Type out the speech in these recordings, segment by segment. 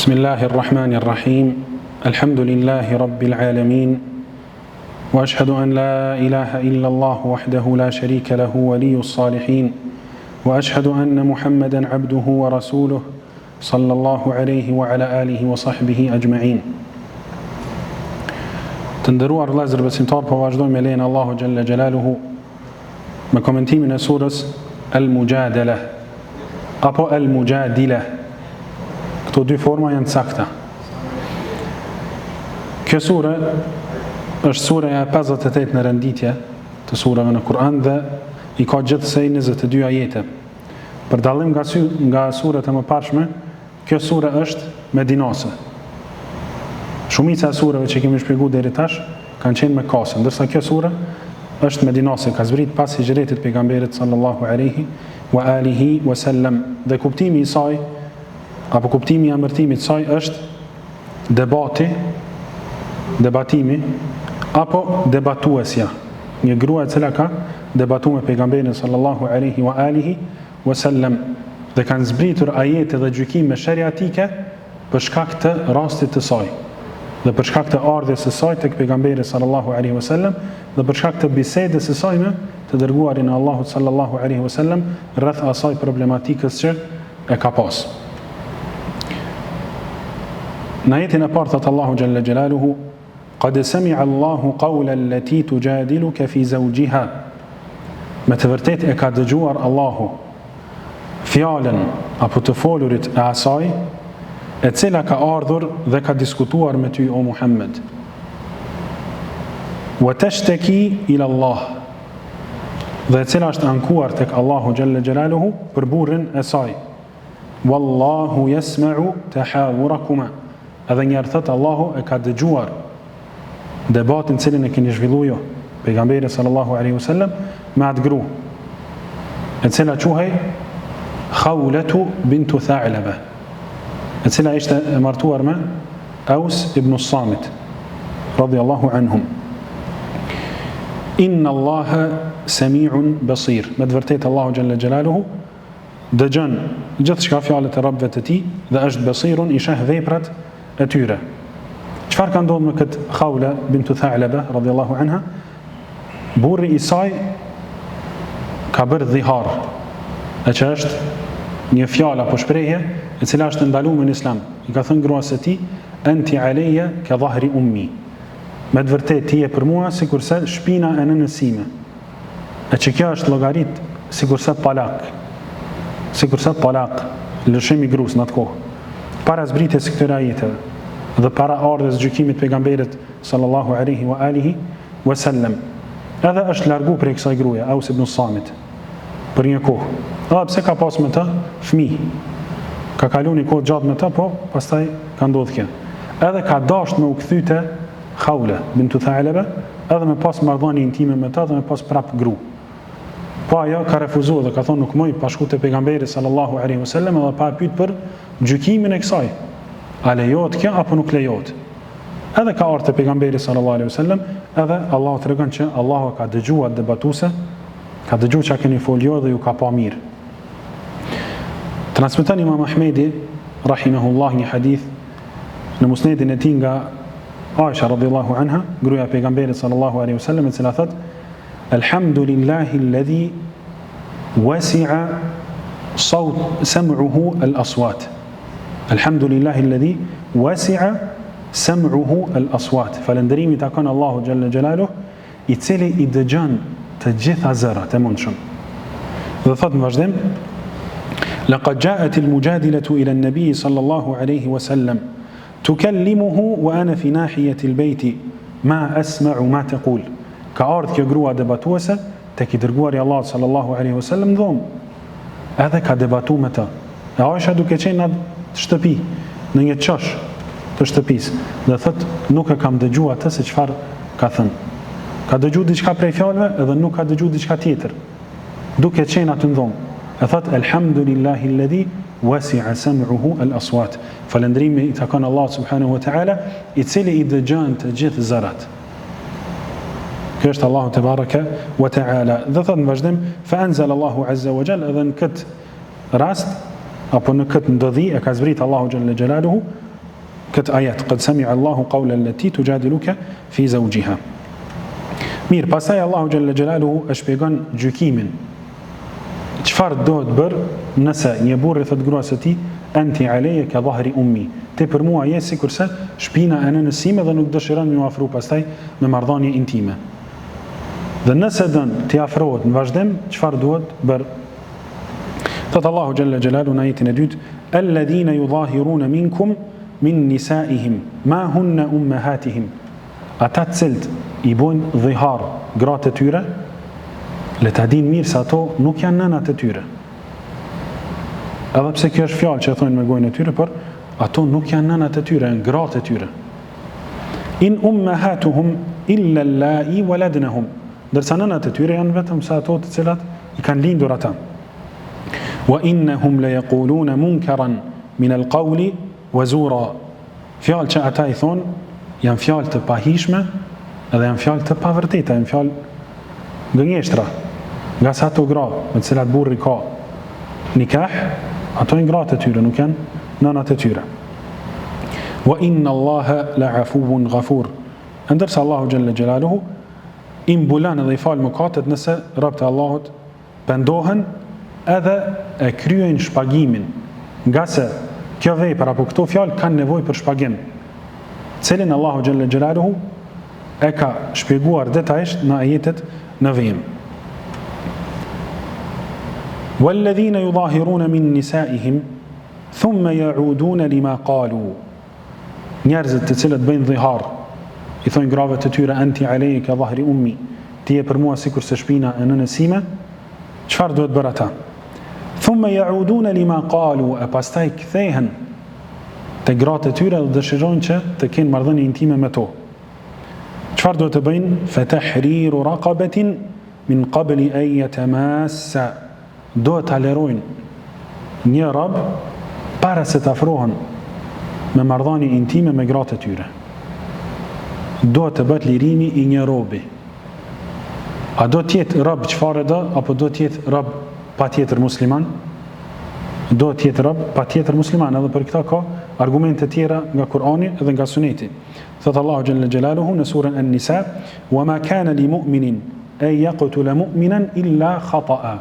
بسم الله الرحمن الرحيم الحمد لله رب العالمين وأشهد أن لا إله إلا الله وحده لا شريك له ولي الصالحين وأشهد أن محمدا عبده ورسوله صلى الله عليه وعلى آله وصحبه أجمعين. Të nderuar vëllezër besimtar, po vazhdojmë me lejen Allahu xhalla xjalaluhu me komentimin e surës Al-Mujadala apo Al-Mujadila. Këto dy forma janë sakta. Kjo sure është sureja 58 në renditje të sureve në Kur'an dhe i ka gjithsej 22 ajete. Për dallim nga suret e mëparshme, kjo sure është medinase. Shumica e sureve që kemi shpjeguar deri tash kanë qenë me Mekase, ndërsa kjo sure është medinase, ka zbrit pas hijretit pejgamberit sallallahu alaihi wa alihi wa sallam. Dhe kuptimi i saj apo kuptimi i emërtimit saj është debatimi apo debatuesja. Një grua e cila ka debatuar me pejgamberin sallallahu alaihi wa alihi wa sallam dhe kanë zbritur ajete dhe gjykime shariatike për shkak të rastit të saj dhe për shkak të ardhjes së saj tek pejgamberi sallallahu alaihi wasallam dhe për shkak të bisedës së saj me të dërguarin e Allahut sallallahu alaihi wasallam rreth asaj problematikës që e ka pas. Në ajetin e parë thot Allahu xhalla xjalaluhu: "Qad sami'a Allahu qawla allati tujadiluka fi zawjiha." Me të vërtetë e ka dëgjuar Allahu fjalën apo të folurit e asaj e cila ka ardhur dhe ka diskutuar me ty o Muhammed. Wa tashtaki ila Allah, dhe e cila është ankuar tek Allahu xhalla xjalaluhu për burrin e saj. Wallahu yasma'u tahawurakuma. Edhe njerë thëtë Allahu e ka dëgjuar debatin cilin e keni zhvillu jo pejgamberi sallallahu alaihi wasallam me atë gru e cila quhej Khawlatu bintu Tha'laba, e cila ishte e martuar me Aus ibn Samit radiyallahu anhum. Inna Allaha sami'un basir. Me të vërtetë Allahu xhalla xjalaluhu dëgjon gjithçka fjalët e robëve të tij dhe është basirun, i sheh veprat e tyre. Çfarë ka ndodhur me këtë Khawla bintu Tha'laba radiyallahu anha? Burri i saj ka bërë dhihar, e që është një fjalë apo shprehje e cila është ndaluar në Islam. I ka thënë gruas së tij: "Anti alayya ka dhahri ummi." Me të vërtetë ti je për mua sikurse shpina e nënës sime. E që kjo është llogarit sikurse talak, lëshimi i gruas në atë kohë. Para zbritjes së këtyre ajeteve dhe para ardhes gjykimit pejgamberit sallallahu alaihi wa alihi wa sallam, edhe është largu prej kësaj gruaje Aus ibn Samit për një kohë. Edhe pse ka pas me të fëmijë, ka kaluar një kohë gjatë me të, po pastaj ka ndodhur kjo. Edhe ka dashur me u kthyte Khawla bintu Tha'laba, edhe me pas marrëdhënie intime me të dhe me pas prap gru. Po ajo ka refuzuar dhe ka thonë nuk moj pa shku te pejgamberi sallallahu alaihi wasallam edhe pa pyet për gjykimin e kësaj. A lejohet kjo apo nuk lejohet? Edhe ka ardhur te pejgamberi sallallahu alaihi wasallam, edhe Allahu tregon që Allahu ka dëgjuar debatuese, ka dëgjuar çka keni folio dhe ju ka pa mirë. Transmeton Imam Ahmedi rahimahullah një hadith në musnedin e tij nga Aisha radhiyallahu anha, gruaja e pejgamberit sallallahu alaihi wasallam, e cila thotë: "Alhamdulillahi alladhi wasi'a sam'uhu al-aswat." Alhamdulillahi alladhi wasi'a sam'uhu al-aswat. Falënderimi takon Allahu xhalla xjalaluhu, i cili i dëgjon të gjitha zërat e mundshëm. Dhe thot në vazhdim: "Laqad ja'at al-mujadilatu ila an-nabi sallallahu alayhi wa sallam tukallimuhu wa ana fi nahiyati al-bayt ma asma'u ma taqul." Ka ardhur kjo grua debatuese tek i dërguari i Allahut sallallahu alaihi wasallam dhom. Edhe ka debatuar me të. E Aisha duke qenë në shtëpi, në një çosh të shtëpisë, dhe thot nuk e kam dëgjuar atë se çfarë ka thënë. Ka dëgjuar diçka prej fjalëve edhe nuk ka dëgjuar diçka tjetër. Duke qenë aty në dhomë. E thot alhamdulillahi alladhi wasi'a sam'uhu al-aswat. Falëndrimi i takon Allahut subhanahu wa ta'ala, i cili i dëgjon të gjithë zërat. Kjo është Allahu te baraka wa ta'ala. Dhe thot në vazhdim: "Fa anzala Allahu azza wa jalla", edhe në këtë rast apo në këtë ndodhi e ka zbrit Allahu xhalla xjalaluhu këtë ajet, qad sami'a Allahu qawla allati tujadiluka fi zawjiha. Mirë, pastaj Allahu xhalla xhelaluhu e shpjegon gjykimin. Çfarë do të bërë nëse një burrë thot gruas së tij, anti alayya ka dhahri ummi, ti për mua je sikurse shpina e nënës sime dhe nuk dëshiron më afro pastaj me marrëdhënie intime. Dhe nëse don ti afrohet në vazhdim, çfarë duhet bërë? Thot Allahu xhalla xhelaluhu në ajetin e dytë, alladhina yudhahiruna minkum min nisaihim ma hunna ummahatihim. Ata të cilët i bojnë dhihar gratë e tyre, le ta dinë mirë se ato nuk janë nënat e tyre. Edhe pse kjo është fjalë që e thonë me gojën e tyre, por ato nuk janë nënat e tyre, janë gratë e tyre. In ummahatuhum illa allai waladnahum. Ndërsa nënat e tyre janë vetëm sa ato të cilat i kanë lindur ata. Wa innahum la yaquluna munkaran min alqawli wa zura. Fjalë që ata i thonë janë fjalë të pahishme edhe janë fjalë të pavërteta, janë fjalë gënjeshtra. Nga sa ato gra me të cilat burri ka nikah, ato janë gratë e tyre, nuk janë nënat e tyre. Wa inna Allaha la afuwun ghafur. Ndërsa Allahu xhalla xhelaluhu i mbulan edhe i falë mëkatet nëse robët e Allahut pendohen edhe e kryejnë shpagimin, nga se kjo vepër apo këto fjalë kanë nevojë për shpagim, cilin Allahu xhalla xhelaluhu e ka shpjeguar detajisht në ajetet në vijim. والذين يظاهرون من نسائهم ثم يعودون لما قالوا. Njerëzit të cilët bëjnë dhihar, i thonë grave të tyre, anti alayya ka dhahri ummi, ti je për mua sikur se shpina e nënës sime, çfarë duhet bërë ata? Thumma yauduna lima qalu, e pastaj kthehen te gratë e tyre dhe dëshirojnë që të kenë marrëdhënie intime me to. Çfarë duhet të bëjnë? Fatahriru raqabatin min qabli an yatamassa. Do të alerojnë një rob para se të afrohen me marrëdhënie intime me gratë e tyre. Do të bëhet lirimi i një robi. A do të jetë rob çfarë do, apo do të jetë rob patjetër musliman? Do të jetë rob patjetër musliman, edhe për këtë ka argumente tjera nga Kurani edhe nga Suneti. Thot Allahu xhalla xhelaluhu në surën An-Nisa, "Wa ma kana li mu'minin an yaqtula mu'minan illa khata'a."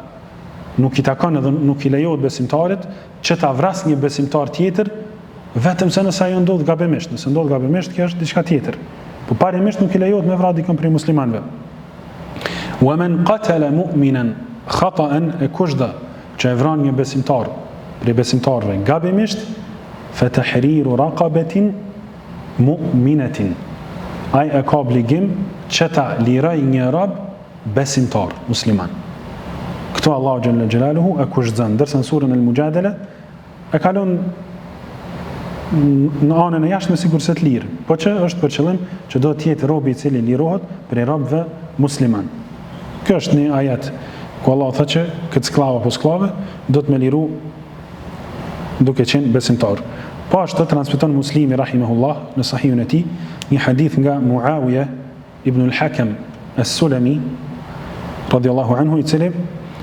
Nuk i takon edhe nuk i lejohet besimtarit që ta vras një besimtar tjetër, vetëm se nëse ajo ndodh gabimisht. Nëse ndodh gabimisht, kjo është diçka tjetër. Po parimisht nuk i lejohet me vrasë dikën prej muslimanëve. Wa man qatala mu'minan khata'an, e kushda që e vran një besimtar prej besimtarëve gabimisht, fa tahriru raqabatin mu'minatin. Ai e ka obligim që ta liroj një rob besimtar musliman. Këto Allahu xhalla xhelaluhu e kushtzon, ndërsa në surën Al-Mujadala e kalon në anën e jashtme sikur se të lirë, po që është për qëllim që do të jetë robi i cili lirohet prej robëve musliman. Kjo është një ajet ku Allah thot që këtë skllav apo skllave do të me liru duke qenë besimtar. Po ashtu transmeton Muslimi rahimahullah në sahihun e tij një hadith nga Muawiya ibn al-Hakam as-Sulami radiyallahu anhu, i cili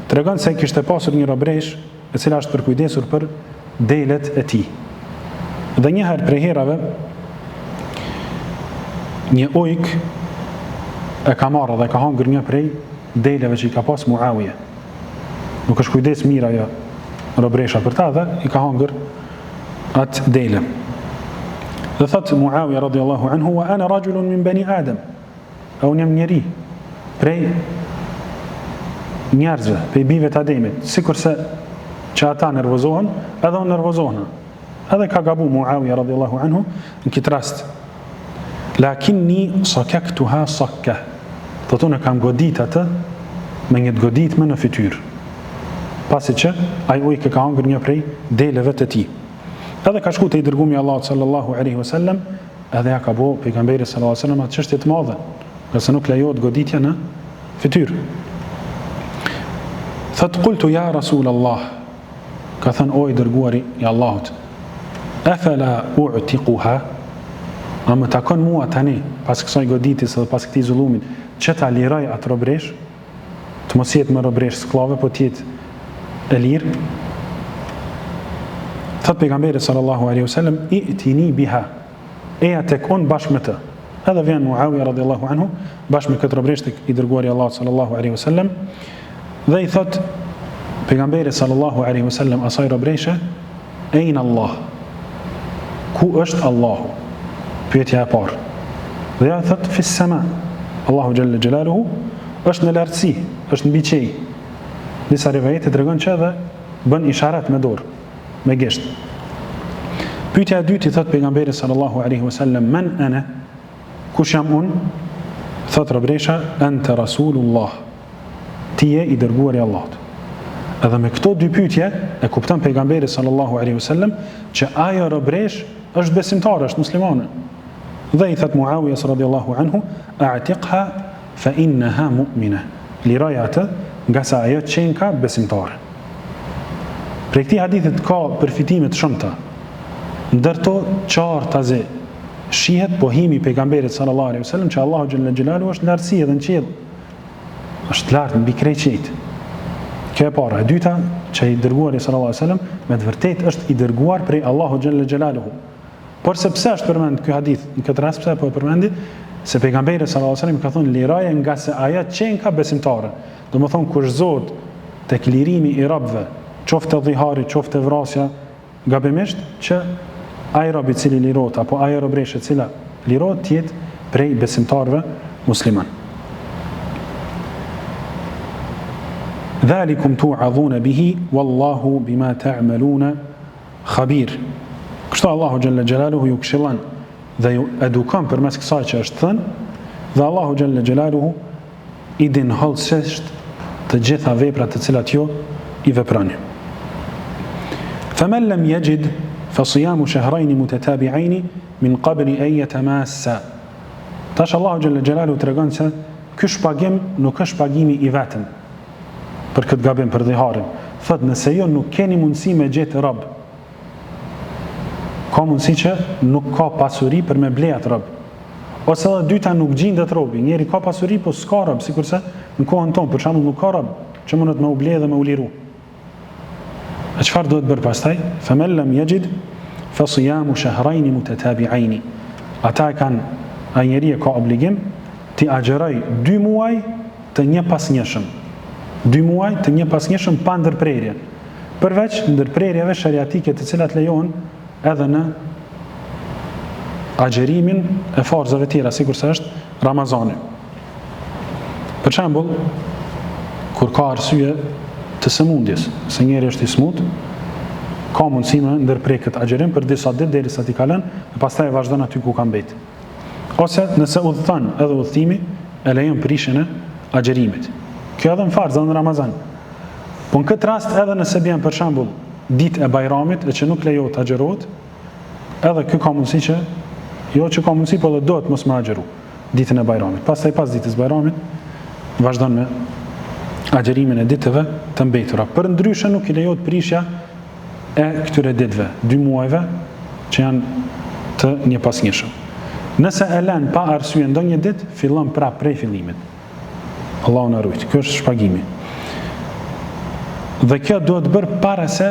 tregon se kishte pasur një robresh e cila është përkujdesur për delet e tij. Dhe një herë prej herave një ujk e ka marrë dhe ka hangër një prej deleve që i ka pas Muawiya. Nuk është kujdes mirë ajo robresha për ta dhe i ka hangër atë dele. Dhe thot Muawiya radiyallahu anhu, "Wa ana rajulun min bani Adam." Unë jam njeri prej njerëzve, prej bijve të Ademit, sikurse që ata nervozohen, edhe unë nervozohna. Edhe ka gabu Muawiya radiyallahu anhu në këtë rast. Lakinni sakaktuha sakka. Thot unë kam godit atë me një goditme në fytyrë, pasi që ai ujë ka hangër një prej deleve të tij. Edhe ka shku te i dërgumi Allahut sallallahu alaihi wasallam, edhe ja ka bo pejgamberi sallallahu alaihi wasallam atë çështje të madhe, qase nuk lejohet goditja në fytyrë. Thot qultu ya Rasulullah, ka thënë o i dërguari i Allahut, afala u'tiquha, a më takon mua tani pas kësaj goditjes dhe pas këtij zullumit që ta liroj atë robresh, të mos jetë më robresh skllave, po të jetë e lirë? Thot pejgamberi sallallahu alaihi wasallam, i'tini biha, eja tek unë bashkë me të. Edhe vjen Muawija radhiyallahu anhu bashkë me këtë robresht i dërguari Allahu sallallahu alaihi wasallam dhe i thot pejgamberi sallallahu alaihi wasallam asaj robreshe, ejna Allah, ku është Allahu? Pyetja e parë. Dhe ja thot fis sama, Allahu xhalla xjalaluhu është në lartësi, është mbi qej. Disa rivajete tregon që edhe bën isharat me dorë, me gesht. Pyetja e dytë i thot pejgamberi sallallahu alaihi wasallam, man ana? Kush jam unë? Thot robresha, anta rasulullah, ti je i dërguari i Allahut. Edhe me këto dy pyetje e kupton pejgamberi sallallahu alaihi wasallam që ajo robresh është besimtare, është muslimane. Dhe i thot Muawiyas radhiyallahu anhu, a'tiqha fa innaha mu'mina. Liraja atë, nga sa ajo qenka besimtare. Për këtij hadithit ka përfitime të shumta. Ndërto qartazi shihet pohimi i pejgamberit sallallahu alaihi wasallam që Allahu xhalla xhelalu është lartësi edhe në qiell. Është lart mbi krejt qejt. Kjo e para. E dyta, që i dërguari sallallahu alaihi wasallam me të vërtetë është i dërguar prej Allahu xhalla xhelaluhu. Por se pse është përmend ky hadith? Në këtë rast pse po e përmendi? Se pejgamberi sallallahu alaihi wasallam ka thonë liraje nga se ajo qenka besimtare. Domethënë kur Zot tek lirimi i robëve, qoftë dhihari, qoftë vrasja gabimisht, që ai rob i cili lirohet apo ajo robreshe e cila lirohet të jetë prej besimtarëve musliman. Dhalikum tu'adhuna bihi wallahu bima ta'maluna khabir. Kështu Allahu xhalla xjalaluhu ju këshillon dhe ju edukon përmes kësaj që është thënë, dhe Allahu xhalla xjalaluhu i din hollësisht të gjitha veprat të cilat ju i veproni. Faman lam yajid fa siyamu shahrayn mutatabi'ain min qabli an yatamassa. Tash Allahu xhalla xjalaluhu tregon se ky shpagim nuk është shpagimi i vetëm për këtë gabim, për dhiharin. Thot, nëse jo nuk keni mundësi me gjetë rob, ka mundësi që nuk ka pasuri për me ble atë rob. Ose edhe dyta nuk gjendet robi, njeri ka pasuri po s'ka rob, sikurse në kohën tonë për shembull nuk ka rob që mundet me u ble dhe me u liru. E çfarë duhet bërë pastaj? Faman lam yajid fa siyamu shahrayn mutatabi'ain. Ata ai njeri ka obligim të agjeroj 2 muaj të një pas njëshëm. 2 muaj të një pas njëshëm pa ndërprerje. Përveç ndërprerjeve shariatike të cilat lejohen edhe në agjerimin e farzave tjera, sikurse është Ramazani. Për shembull, kur ka arsye të sëmundjes, se njeri është i smut, ka mundësi me ndërprej këtë agjerim për disa ditë derisa t'i kalon, e pastaj e vazhdon aty ku ka mbet. Ose nëse udhëton edhe udhëtimi, e lejon prishjen e agjerimit. Kjo edhe në farz, edhe në Ramazan. Po në këtë rast edhe nëse bjen për shembull ditë e Bajramit, e që nuk lejohet të agjerohet, edhe kjo ka mundësi që, jo që ka mundësi, po dhe dohet mos me agjeru ditën e Bajramit. Pastaj pas ditës Bajramit, vazhdon me agjerimin e ditëve të mbetura. Për ndryshe nuk i lejohet prishja e këtyre ditëve, 2 muajve që janë të një pasnjëshëm. Nëse e lën pa arsye ndonjë ditë, fillon prapë prej fillimit. Allahu na ruaj. Kjo është shpagimi. Dhe kjo duhet bërë para se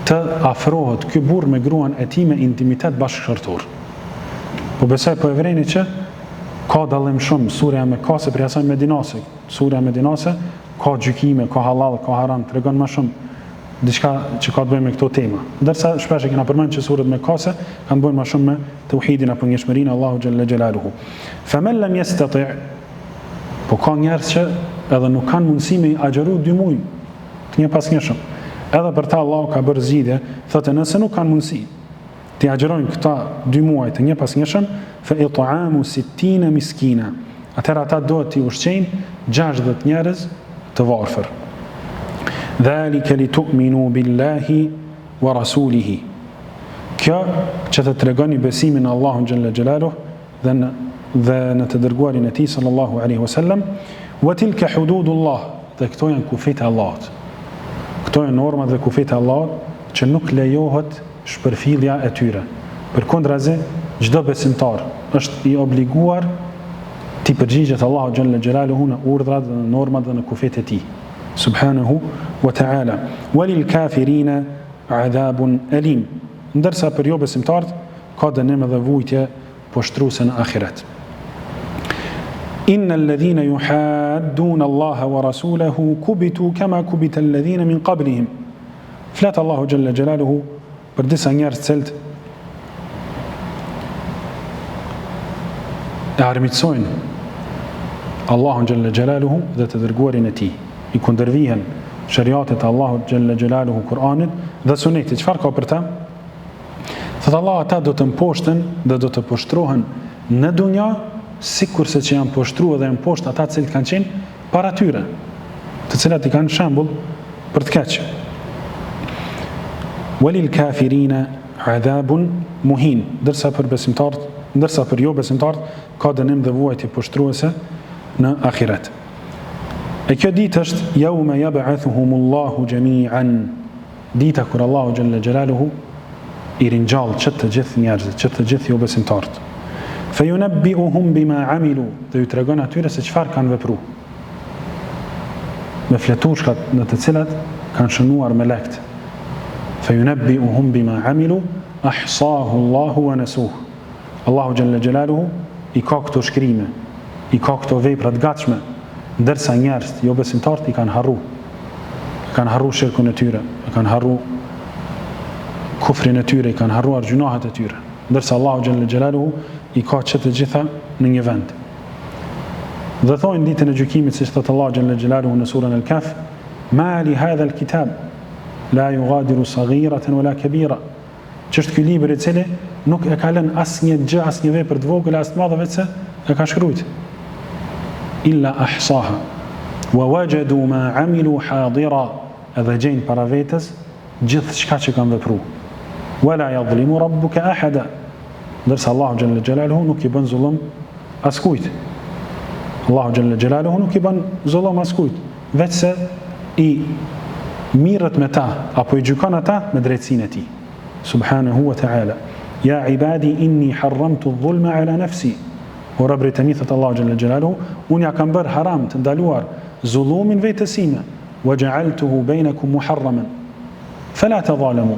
të afrohet ky burr me gruan e tij me intimitet bashkëshortor. Po besoj po e vreni që ka dallim shumë surja Mekase për asaj medinase. Surja medinase ka gjykime, ka halal, ka haram, tregon më shumë diçka që ka të bëjë me këto tema. Ndërsa shpesh e kena përmend që surat Mekase kanë bëjnë më shumë me tauhidin apo ngjeshmërinë Allahu xhalla xjalaluhu. Faman lam yastati', po ka njerëz që edhe nuk kanë mundësi me agjeru 2 muaj të një pasnjëshëm. Edhe për ta Allahu ka bërë zgjidhje, thotë nëse nuk kanë mundësi të agjerojnë këta 2 muaj të një pasnjëshëm, fa it'amu 60 miskina. Atëherë ata duhet t'i ushqejnë 60 njerëz të varfër. Dhalika litu'minu billahi wa rasulihi. Kjo që të tregoni besimin në Allahun xhalla xjalaluhu dhe në të dërguarin e tij sallallahu alaihi wasallam, wa tilka hududullah, dhe këto janë kufit e Allahut. Këto janë normat dhe kufit e Allahut që nuk lejohet shpërfillja e tyre. Përkundrazi, çdo besimtar është i obliguar t'i përgjigjet Allahu xhalla xjalaluhu në urdhrat dhe në normat dhe në kufit e tij subhanahu wa ta'ala. Walil kafirina adhabun alim. Ndërsa për jo besimtarët ka dënim dhe vujtje poshtruese në ahiret. Inna alladhina yuhadduna Allaha wa rasulahu kubitu kama kubita alladhina min qablihim. Flet Allahu xhalla xjalaluhu për disa njerëz cilët e armiqsojnë Allahun xhalla xjalaluhu dhe të dërguarin e tij, i kundërvihen shariatit Allahut xhalla xjalaluhu, Kur'anit dhe Sunetit. Çfarë ka për ta? Thot Allah, ata do të mposhten dhe do të poshtrohen në dunja, sikurse që janë poshtruar dhe janë poshtë ata që kanë qenë para tyre, të cilat i kanë shembull për të keq. Walil kafirina adhabun muhin, ndërsa për jo besimtarët ka dënim dhe vuajtje poshtruese në ahiret. E kjo ditë është yawma yab'athuhumullahu jami'an, dita kur Allahu xhalla xjalaluhu i ringjall të gjithë njerëzit, të gjithë jo besimtarët. Fayunabbi'uhum bima 'amilu, dhe ju tregon atyre se çfarë kanë vepruar. Me fletushkat në të cilat kanë shënuar melekt. Fayunabbi'uhum bima 'amilu ahsahu Allahu wa nasuh. Allahu xhalla xjalaluhu i ka këto shkrime, i ka këto vepra të gatshme, ndërsa njerëzit jo besimtarët i kanë harru. Kanë harru shirkun e tyre, kanë harru kufrin e tyre, i kanë harruar gjunahet e tyre, ndërsa Allahu xhalla xjalaluhu i ka të gjitha në një vend. Dhe thojnë ditën e gjykimit, siç thot Allahu xhalla xjalaluhu në surën Al-Kahf, ma li hadha al-kitab la yughadiru saghiratan wala kabira. Ç'është ky libër i cili nuk e ka lënë asnjë gjë, asnjë vepër të vogël as të madhe, vetëse e ka shkruajt. Illa ahsaha wa wajadu ma amilu hadira, edhe gjejnë para vetes gjithë çka që kanë vepruar. Wala yadhlimu rabbuka ahada, ndërsa Allahu xhalla xjalaluhu nuk i bën zullum askujt. Allahu xhalla xjalaluhu nuk i bën zullum askujt, vetëse i mirët me ta apo i gjykon ata me drejtsinë e tij. Subhanahu wa ta'ala. Ja ibadi inni harramtu adh-dhulma ala nafsi. O rabri të mi, thëtë Allahu xhalla xjalaluhu, unë ja kam bërë haram të ndaluar zullumin vetësime, wa ja'altuhu bainakum muharraman fala tadhalamu,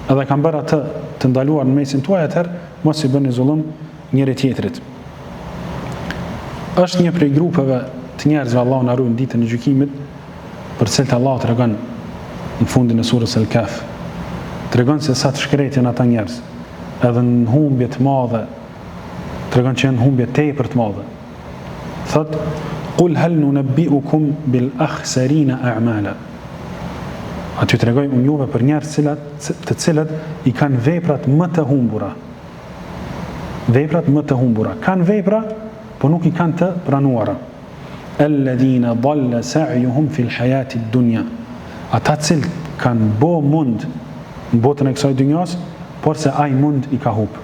edhe kam bërë atë të ndaluar në mesin tuaj, atëherë mos i bëni zullum njëri tjetrit. Është një prej grupeve të njerëzve Allahu na ruaj në ditën e gjykimit, për cilët Allahu tregon në fundin e surës Al-Kahf. Tregon se sa të shkretë janë ata njerëz, edhe në humbje të madhe, tregon që janë humbje tepër të madhe. Thot, qul hal nunabbi'ukum bil akhsarina a'mala. Aty tregoj unë juve për njerëz të cilët i kanë veprat më të humbura. Veprat më të humbura. Kanë vepra, po nuk i kanë të pranuara. Alladhina dalla sa'yuhum fil hayati ad-dunya. Ata cilët kanë bo mund në botën e kësaj dynjas, por se ai mund i ka humbur.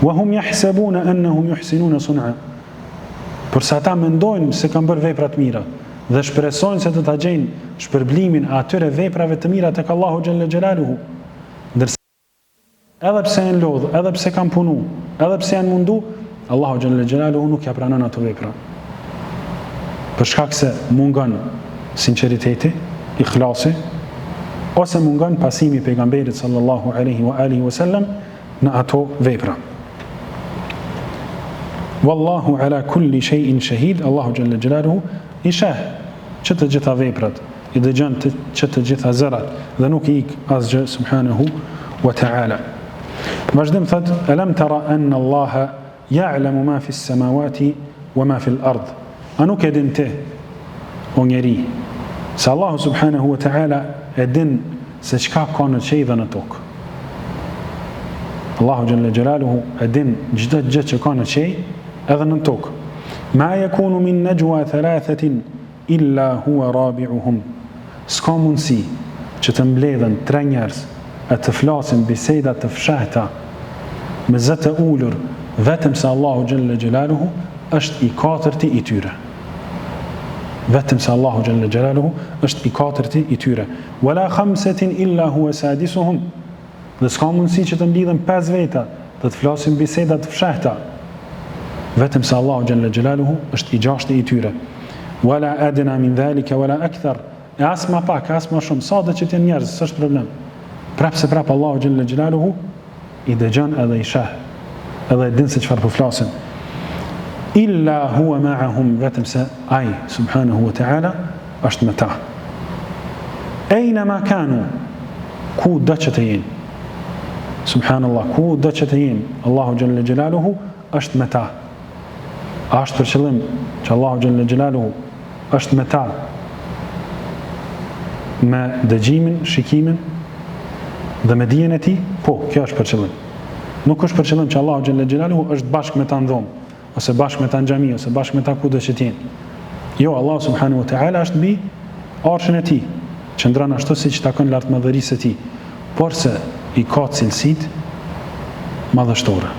Wa hum yahsabuna annahum yuhsinuna sun'a. Por sa ata mendojnë se kanë bërë vepra të mira dhe shpresojnë se do ta gjejnë shpërblimin e atyre veprave të mira tek Allahu xhalla xjalaluhu. Ndërsa edhe pse janë lodh, edhe pse kanë punu, edhe pse janë mundu, Allahu xhalla xjalaluhu nuk ja pranon ato vepra. Për shkak se mungon sinqeriteti, ikhlasi, ose mungon pasimi i pejgamberit sallallahu alaihi wa alihi wasallam në ato vepra. Wallahu ala kulli shay'in shahid. Allahu xhalla xjalaluhu i sheh që të gjitha veprat, i dëgjon që të gjitha zërat dhe nuk i ik asgjë subhanahu wa ta'ala. Vazhdim thot, alam tara anna Allaha ya'lamu ma fi as-samawati wa ma fi al-ard. A nuk e din ti, o njeri, se Allahu subhanahu wa ta'ala e din se çka ka në qiell dhe në tokë. Allahu xhalla xjalaluhu e din çdo gjë që ka në qiell edhe në tokë. Ma yakunu min najwa thalathatin illa huwa rabi'uhum. S'ka mundësi që të mbledhen 3 njerëz e të flasin biseda të fshehta me zë të ulur, vetëm se Allahu xhalla xjalaluhu është i katërti i tyre. Vetëm se Allahu xhalla xjalaluhu është i katërti i tyre. Wala khamsatin illa huwa sadisuhum. Dhe s'ka mundësi që të mblidhen 5 veta dhe të flasin biseda të fshehta, vetëm se Allahu xhalla xjalaluhu është i 6-ti i tyre. Wala adna min dhalika wala akthar. E as më pak, as më shumë, sa do që të jenë njerëz, s'është problem. Prapë se prapë Allahu xhalla xjalaluhu i dëgjon edhe i sheh, edhe e din se çfarë po flasin. Illa huwa ma'ahum, vetëm se ai subhanahu wa ta'ala është me ta. Aynama kanu, ku do që të jenë. Subhanallah, ku do që të jenë, Allahu xhalla xjalaluhu është me ta. A është për qëllim që Allahu xhalla xjalaluhu është me ta me dëgjimin, shikimin dhe me dijen e tij? Po, kjo është për qëllim. Nuk është për qëllim që Allahu xhalla xjalaluhu është bashkë me ta në dhomë, ose bashkë me ta në xhami, ose bashkë me ta ku do që të jenë. Jo, Allah subhanahu wa ta'ala është mbi arshin e tij, qëndron ashtu siç takon lartmadhërisë së tij, por se i ka cilësitë madhështore.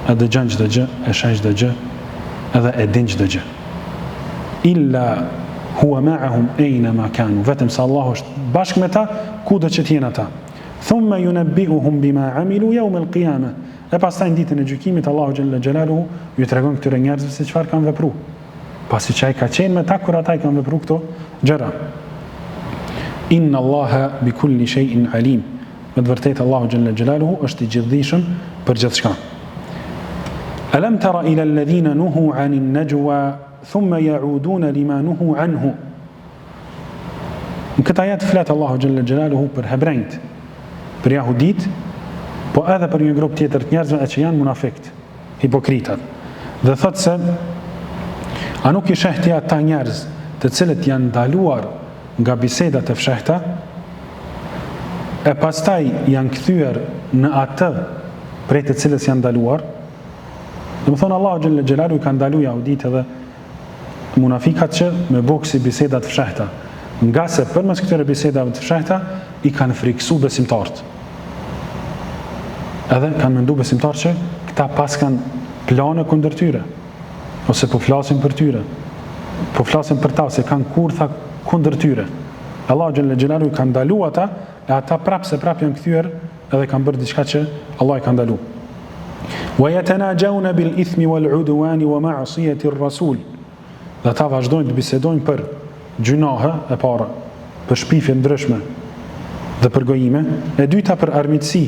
E dëgjon çdo gjë, e sheh çdo gjë, edhe e din çdo gjë. Illa huwa ma'ahum aynama kanu, vetëm se Allahu është bashkë me ta kudo që të jenë ata. Thumma yunabbi'uhum bima 'amilu yawm al-qiyamah. E pastaj në ditën e gjykimit Allahu xhalla xjalaluhu ju tregon këtyre njerëzve se çfarë kanë vepruar. Pasi që ai ka qenë me ta kur ata i kanë vepruar këto gjëra. Inna Allaha bi kulli shay'in alim. Me të vërtetë Allahu xhalla xjalaluhu është i gjithdijshëm për gjithçka. Alam tara ila alladhina nuhu 'anil najwa thumma ya'uduna lima nuhu anhu. Në këtë ajet flet Allahu xhalla xjalaluhu për hebrejt, për jahudit, po edhe për një grup tjetër të njerëzve që janë munafikt, hipokritat. Dhe thotë se a nuk i shehti ata njerëz të cilët janë ndaluar nga bisedat e fshehta, e pastaj janë kthyer në atë prej të cilës janë ndaluar. Dhe më thonë Allahu xhalla xjalalu i ka ndaluar jahudit edhe munafikat që me boksi bisedat fshehta, nga se përmes këtyre bisedave të fshehta i kanë friksu besimtarët. Edhe kanë mendu besimtarë që këta pas kanë plane kundër tyre, ose po flasin për tyre, po flasin për ta, se kanë kurtha kundër tyre. Allahu xhalla xjalalu i ka ndalu ata, e ata prapë se prapë janë kthyer edhe kanë bërë diçka që Allah i ka ndalu. Wa yatanajawna bil ithmi wal udwani wa ma'siyati ar-rasul. Dhe ata vazhdojnë të bisedojnë për gjunahe e para, për shpifje ndryshme dhe për gojime, e dyta për armiqësi,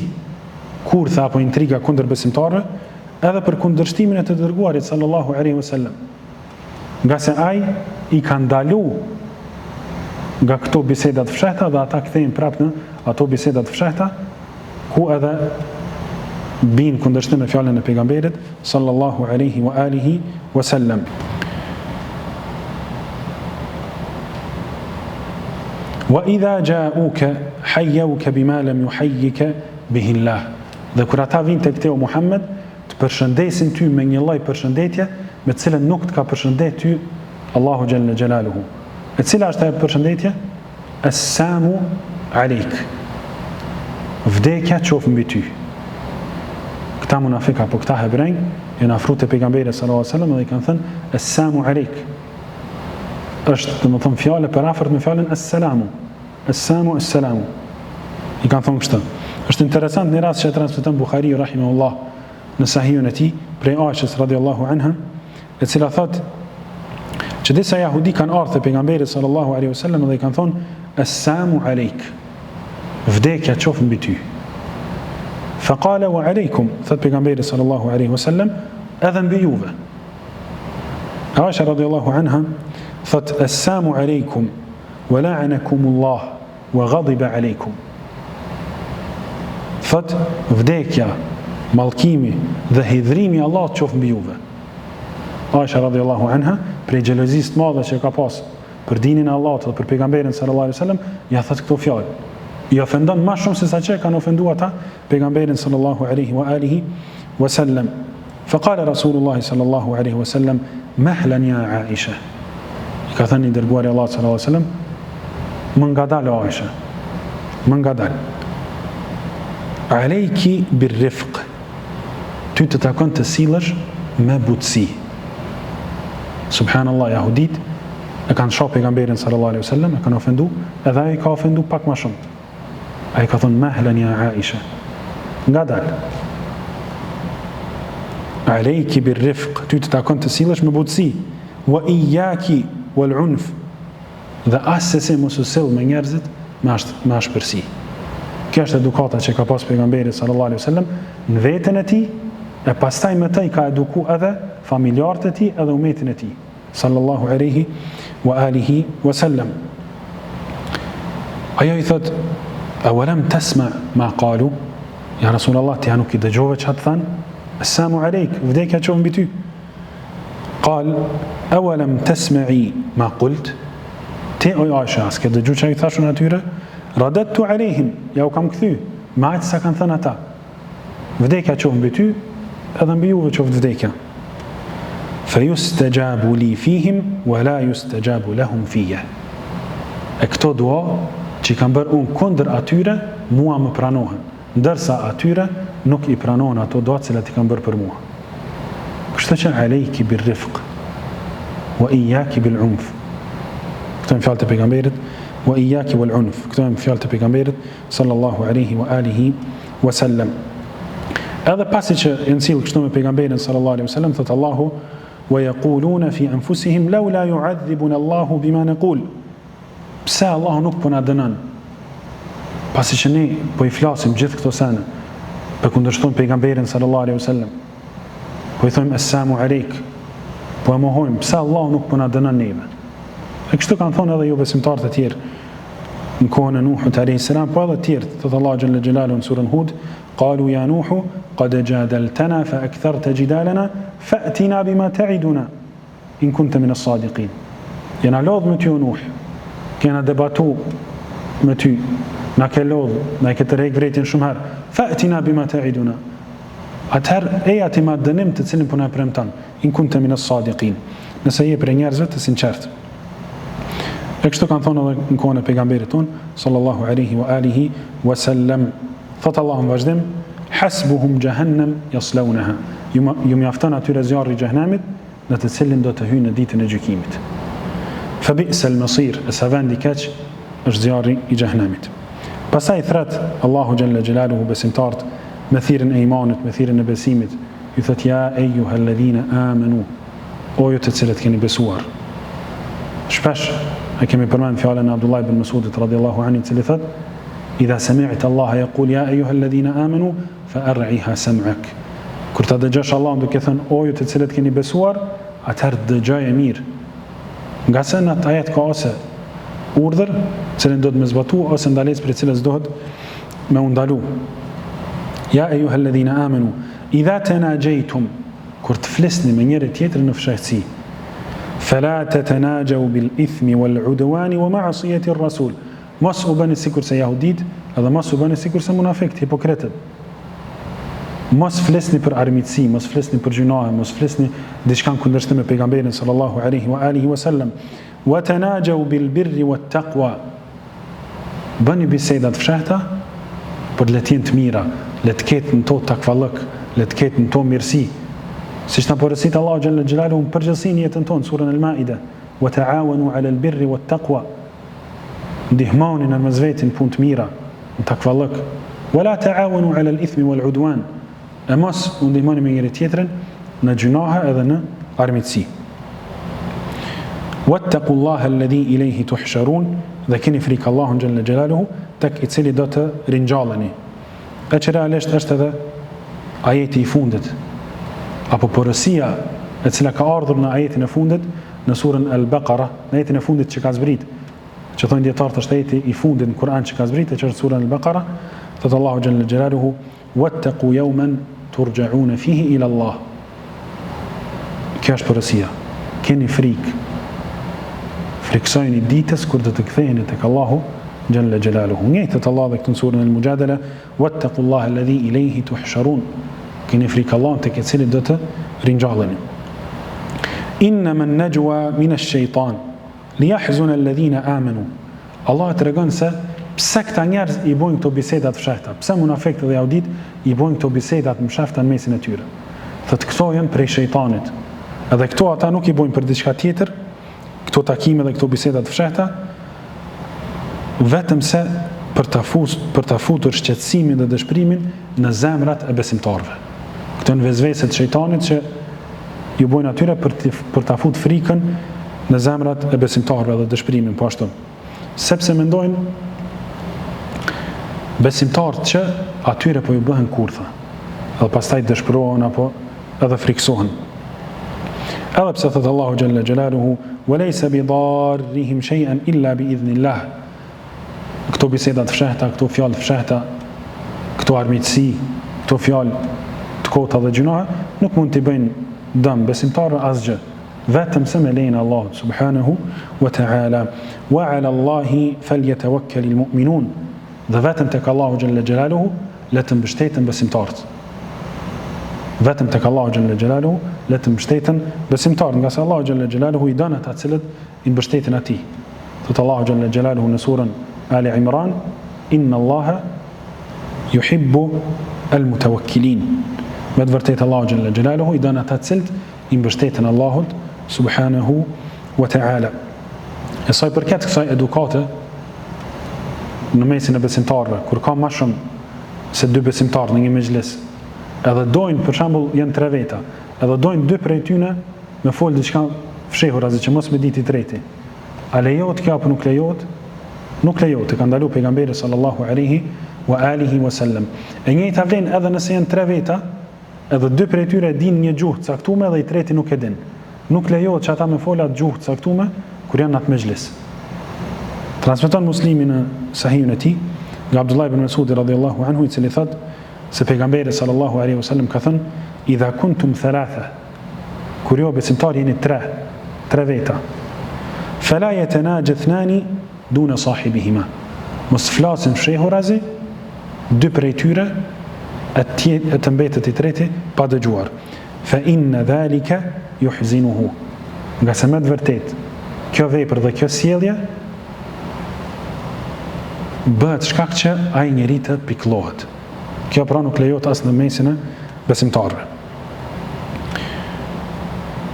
kurtha apo intriga kundër besimtarëve, edhe për kundërshtimin e të dërguarit sallallahu alaihi wasallam. Nga se ai i ka ndalu nga këto bisedat fshehta dhe ata kthejnë prapë në ato bisedat fshehta ku edhe bin kundërshtim me fjalën e pejgamberit sallallahu alaihi wa alihi wasallam. Wa idha ja'uka hayyuka bima lam yuhayyika bihi Allah. Dhe kur ata vinë tek te o Muhammed, të përshëndesin ty me një lloj përshëndetje me të cilën nuk të ka përshëndet ty Allahu xhalla xjalaluhu. E cila është ajo përshëndetje? Assalamu alejk. Vdekja qoftë mbi ty. Këta munafika apo këta hebrej janë afruar te pejgamberi sallallahu alaihi wasallam dhe i kanë thënë assalamu alejk. Është domethënë fjalë për afërt me fjalën assalamu. Assalamu assalamu. I kanë thënë kështu. Është interesant një rast që e transmeton Buhariu rahimahullah në sahihun e tij prej Aishës radhiyallahu anha, e cila thotë që disa jahudi kanë ardhur te pejgamberi sallallahu alaihi wasallam dhe i kanë thonë assalamu alejk. Vdekja qoftë mbi ty. Faqala wa alejkum, thot pejgamberi sallallahu alaihi wasallam, edhe mbi juve. Aisha radhiyallahu anha thot assalamu alejkum wa la'anakumullah wa ghadiba alejkum. Thot vdekja, mallkimi dhe hidhrimi i Allahut qoftë mbi juve. Aisha radhiyallahu anha prej xhelozisë të madhe që ka pas për dinin e Allahut dhe për pejgamberin sallallahu alaihi wasallam, ja thot këto fjalë. I ofendon më shumë se sa që kanë ofenduar ata pejgamberin sallallahu alaihi wa alihi wasallam. Faqala Rasulullah sallallahu alaihi wasallam mahlan ya Aisha. I ka thënë dërguari Allah sallallahu alaihi wasallam, më ngadal Aisha, më ngadal. Alejki birrifq. Ty të takon të sillesh me butësi. Subhanallah, jahudit e kanë shoh pejgamberin sallallahu alaihi wasallam, e kanë ofendu, edhe ai ka ofendu pak më shumë. Ai ka thonë mahlan ya Aisha. Ngadal. Alejki birrifq. Ty të takon të sillesh me butësi. Wa iyyaki wal unf. Dhe asese mos u sill me njerëzit me ashpërsi. Kjo është edukata që ka pas pejgamberi sallallahu alaihi wasallam në veten e tij, e pastaj me të i ka eduku edhe familjarët e tij edhe umetin e tij sallallahu alaihi wa alihi wasallam. Ajo i thot: "Awalam tasma ma qalu?" Ja Rasulullah, ti nuk i dëgjove çfarë thanë? Assalamu alejk, vdekja qof mbi ty. Qal: "Awalam tasma'i ma qult?" Ti o Aisha, s'ke dëgju çfarë i thashun atyre? Radadtu alehim, ja u kam kthy, me aq sa kanë thënë ata. Vdekja qof mbi ty, edhe mbi juve qoftë vdekja. Fayustajabu li fihim wa la yustajabu lahum fiyya. E këto dua që kam bërë unë kundër atyre, mua më pranohen, ndërsa atyre nuk i pranohen ato dua që i kam bërë për mua. Kështu që alejki bil rifq wa iyaki bil unf. Këto janë fjalët e pejgamberit, wa iyaki wal unf. Këto janë fjalët e pejgamberit sallallahu alaihi wa alihi wasallam. Edhe pasi që e nsill kështu me pejgamberin sallallahu alaihi wasallam, thot Allahu: "Wa yaquluna fi anfusihim law la yu'adhibuna Allahu bima naqul." Pse Allahu nuk po na dënon? Pasi që ne po i flasim gjithë këto sene, po kundërshtojmë pejgamberin sallallahu alaihi wasallam, po i thojmë assalamu alejk, po e mohojmë, pse Allahu nuk po na dënon neve? E kështu kanë thonë edhe jo besimtarët e tjerë në kohën e Nuhut alayhi salam, po edhe të tjerë. Thot Allahu xhalla xhelaluhu në surën Hud: "Qalu ya Nuhu qad jadaltana fa aktharta jidalana fa'tina bima ta'iduna in kunta min as-sadiqin." Jena lodh me ty o Nuh, kena debatu me ty, na ke lodh, na ke tërheq vretin shumë herë. Fa'tina bima ta'iduna. Atëherë eja ti ma dënim të cilin po na premton, in kunta min as-sadiqin. Nëse je për njerëzve të sinqert. E kështu kanë thonë edhe në kohën e pejgamberit ton sallallahu alaihi wa alihi wasallam. Thot Allahu në vazhdim: "Hasbuhum jahannam yaslawnaha." Ju mjafton atyre zjarri i xhehenamit, në të cilin do të hyjnë në ditën e gjykimit. Fa bi'sa al-masir, sa vendi keq është zjarri i xhehenamit. Pastaj thret Allahu xhalla xhelaluhu besimtarët me thirrjen e imanit, me thirrjen e besimit. Ju thot: "Ya ayyuhalladhina amanu", o ju të cilët keni besuar. Shpesh e kemi përmend fjalën e Abdullah ibn Mas'udit radhiyallahu anhu, i cili thot: "Idha sami'ta Allah yaqul ya ayyuhalladhina amanu fa'ar'iha sam'ak." Kur ta dëgjosh Allahun duke thënë o ju të cilët keni besuar, atëherë dëgjoje mirë. Nga se në atë ajet ka ose urdhër, cilën do të më zbatu, ose ndalesë për cilës dohet me u ndalu. Ja ayyuhalladhina amanu idha tanajaytum, kur të flisni me njëri tjetrin në fshehtësi, fala tatanajaw bil ithmi wal udwani wa ma'siyati ar-rasul. Mos u bëni sikur se jahudit, edhe mos u bëni sikur se munafiqët, hipokritët. Mos flisni për armiqësi, mos flisni për gjunahe, mos flisni diçka në kundërshtim me pejgamberin sallallahu alaihi wa alihi wasallam. Wa tanajaw bil birri wat taqwa. Bëni biseda të fshehta, por le të jenë të mira, le të ketë në to takvallëk, le të ketë në to mirësi. Siç na porosit Allahu xhalla xhelaluhu në përgjithësi në jetën tonë, surën Al-Maida: "Wa ta'awanu 'ala al-birri wat taqwa." Ndihmoni në mes vetin punë të mira, në takvallëk. "Wa la ta'awanu 'ala al-ithmi wal 'udwan." E mos u ndihmoni me njëri tjetrin në gjunahe edhe në armiqësi. "Wattaqullaha alladhi ilayhi tuhsharun." Dhe keni frikë Allahun xhalla xhelaluhu, tek i cili do të ringjalleni. E që realisht është edhe ajeti i fundit, apo porosia e cila ka ardhur në ajetin e fundit në surën Al-Baqara, në ajetin e fundit që ka zbrit, që thonë dietarët është ajeti i fundit në Kur'an që ka zbrit, që është surën Al-Baqara, thot Allahu xhalla xhelaluhu: "Wattaqu yawman turja'una fihi ila Allah." Kjo është porosia. Keni frikë. Friksojni ditës kur do të ktheheni tek Allahu xhalla xhelaluhu. Njëjtët Allah dhe këtë në surën Al-Mujadala: "Wattaqullaha alladhi ilayhi tuhsharun." Keni frikë Allahun tek i cili do të ringjalleni. "Innama an-najwa min ash-shaytan liyahzuna alladhina amanu." Allah tregon se pse këta njerëz i bojnë këto biseda të fshehta, pse munafiqët dhe jahudit i bojnë këto biseda të mshefta në mesin e tyre. Thotë këto janë prej shejtanit. Edhe këto ata nuk i bojnë për diçka tjetër, këto takime dhe këto biseda të fshehta, vetëm se për ta futur shqetësimin dhe dëshpërimin në zemrat e besimtarëve. Këto janë vezveset e shejtanit që ju bojnë atyre për ta futur frikën në zemrat e besimtarëve dhe dëshpërimin po ashtu. Sepse mendojnë besimtarët që atyre po ju bëhen kurtha, edhe pastaj dëshpërohen apo edhe friksohen. Edhe pse thot Allahu xhalla xjalaluhu walaysa bidarrihim shay'an illa biidhnillah. Këto biseda të fshehta, këto fjalë të fshehta, këto armiqësi, këto fjalë të kota dhe gjunohe nuk mund t'i bëjnë dëm besimtarë asgjë, vetëm se me lejen e Allahut subhanahu wa ta'ala. Wa 'ala Allahi falyatawakkalul mu'minun. Dhe vetëm tek Allahu xhalla xjalaluhu le të mbështeten besimtarët. Vetëm tek Allahu xhalla xjalaluhu le të mbështeten besimtarët, nga se Allahu xhalla xjalaluhu i don ata të cilët i mbështeten atij. Thot Allahu xhalla xjalaluhu në surën Ali Imran, inna Allaha yuhibbu al-mutawakkilin. Me të vërtetë Allahu xhalla xjalaluhu i don ata të cilët i mbështeten Allahut subhanahu wa ta'ala. E sa i përket kësaj edukate në mesin e besimtarëve, kur ka më shumë se 2 besimtarë në një mezhlis, edhe dojnë, për shembull, janë 3 veta, edhe dojnë 2 prej tyre me fol diçka fshehur, as që mos me ditë i treti. A lejohet kjo apo nuk lejohet? Nuk lejohet, e ka ndaluar pejgamberi sallallahu alaihi wa alihi wasallam. E njëjta vlen edhe nëse janë 3 veta, edhe 2 prej tyre e din një gjuhë caktuar dhe i treti nuk e din. Nuk lejohet që ata me fola gjuhë caktuar kur janë në atë mezhlis. Transmeton Muslimi në Sahihun e tij nga Abdullah ibn Mas'ud radhiyallahu anhu, i cili thot se pejgamberi sallallahu alaihi wasallam ka thënë: "Idha kuntum thalatha", kur ju besimtarë jeni 3 veta, "fala yatanaja ithnani duna sahibihima", mos flasin fshehurazi 2 prej tyre e të mbetet i treti pa dëgjuar. Fa inna dhalika yuhzinuhu, nga se me të vërtet kjo vepër dhe kjo sjellje bëhet shkak që ai njeri të pikëllohet. Kjo pra nuk lejohet as në mesin e besimtarëve.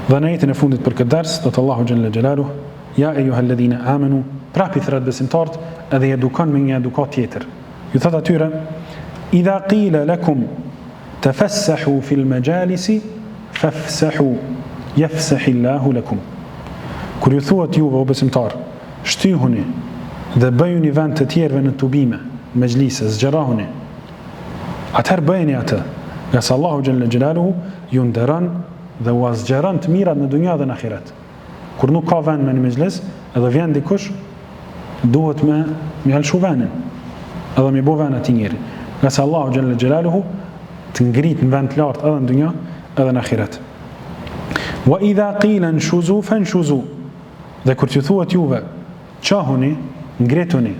Dhe në ajetin e fundit për këtë ders, thot Allahu xhalla xjalaluhu: "Ya ayyuhalladhina amanu", prapi thret besimtarët edhe i edukon me një edukat tjetër. Ju thot atyre: "Idha qila lakum tafassahu fil majalisi fafsahu yafsahillahu lakum." Kur ju thuat juve o besimtar, shtyhuni dhe bëjuni vend të tjerëve në tubime, mezhlise, zgjerahuni, atëherë bëjeni atë, nga se Allahu xhalla xjalaluhu ju nderon dhe u zgjeron të mirat në dunja dhe në ahiret. Kur nuk ka vend me një mezhlis, edhe vjen dikush, duhet me halshu vendin, edhe me bo vend atij njeri. Nga se Allahu xhalla xjalaluhu të ngrit në vend të lartë edhe në dunja edhe në ahiret. Wa idha qila nshuzu fanshuzu, dhe kur t'ju thuat juve qahuni, ngrituni,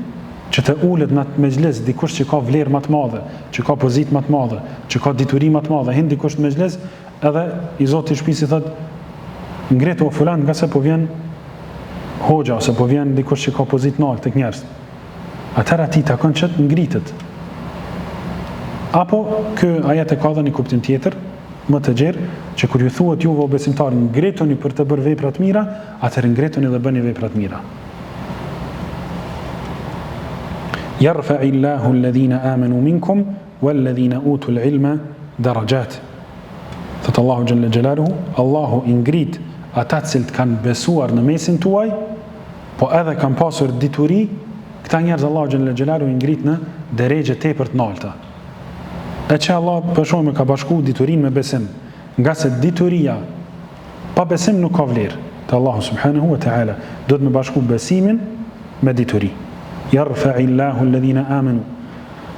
që të ulet në atë mezhlis dikush që ka vlerë më të madhe, që ka pozitë më të madhe, që ka dituri më të madhe, hin dikush në mezhlis, edhe i zoti i shtëpisë thot ngritu o fulan, nga se po vjen hoxha ose po vjen dikush që ka pozitë nalt tek njerëz. Atëherë atij takon që të ngritet. Apo ky ajet e ka dhënë një kuptim tjetër, më të gjerë, që kur ju thuat juve o besimtarë ngrituni për të bërë vepra të mira, atëherë ngrituni dhe bëni vepra të mira. Yarfa'illahu alladhina amanu minkum walladhina utul ilma darajat. Thot Allahu xhalla xjalaluhu, Allahu i ngrit ata që kanë besuar në mesin tuaj, po edhe kanë pasur dituri, këta njerëz Allahu xhalla xjalaluhu i ngrit në drejtë tepër të larta. E që Allah për shumë ka bashku diturin me besim, nga se dituria pa besim nuk ka vlerë të Allahu subhanahu wa ta'ala. Do të me bashku besimin me dituri. Yarfa'illahu alladhina amanu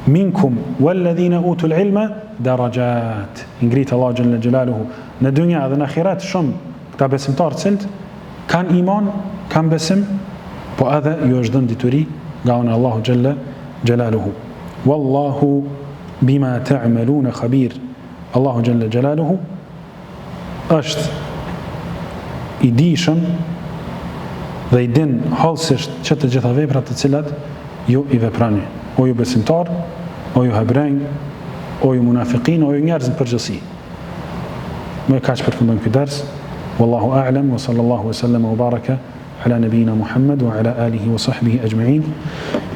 minkum walladhina utul ilma darajat. Ngrit Allah xhalla xjalaluhu në dunja dhe në ahiret shumë këta besimtarë cilët kanë iman, kanë besim, po edhe ju është dhënë dituri nga unë Allahu xhalla xjalaluhu. Wallahu bima ta'maluna khabir. Allahu xhalla xjalaluhu është i dijshëm dhe i din hallësisht që të gjitha veprat të cilat ju i veprani, o ju besimtar, o ju hebrejnë, o ju munafiqin, o ju njerëz në përgjithësi. Me kaq përfundon ky ders. Wallahu a'lam wa sallallahu wa sallama wa baraka ala nabiyyina Muhammad wa ala alihi wa sahbihi ajma'in.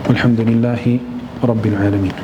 Walhamdulillahi rabbil alamin.